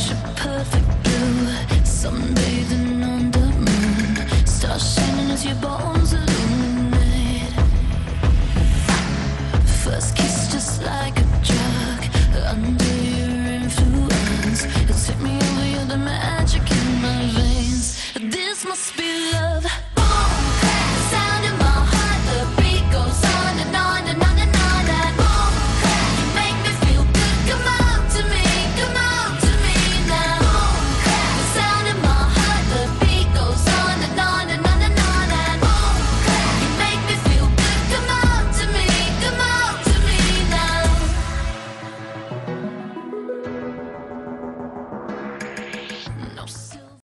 picture perfect blue, sunbathing on the moon, stars shining as your bones illuminate. First kiss just like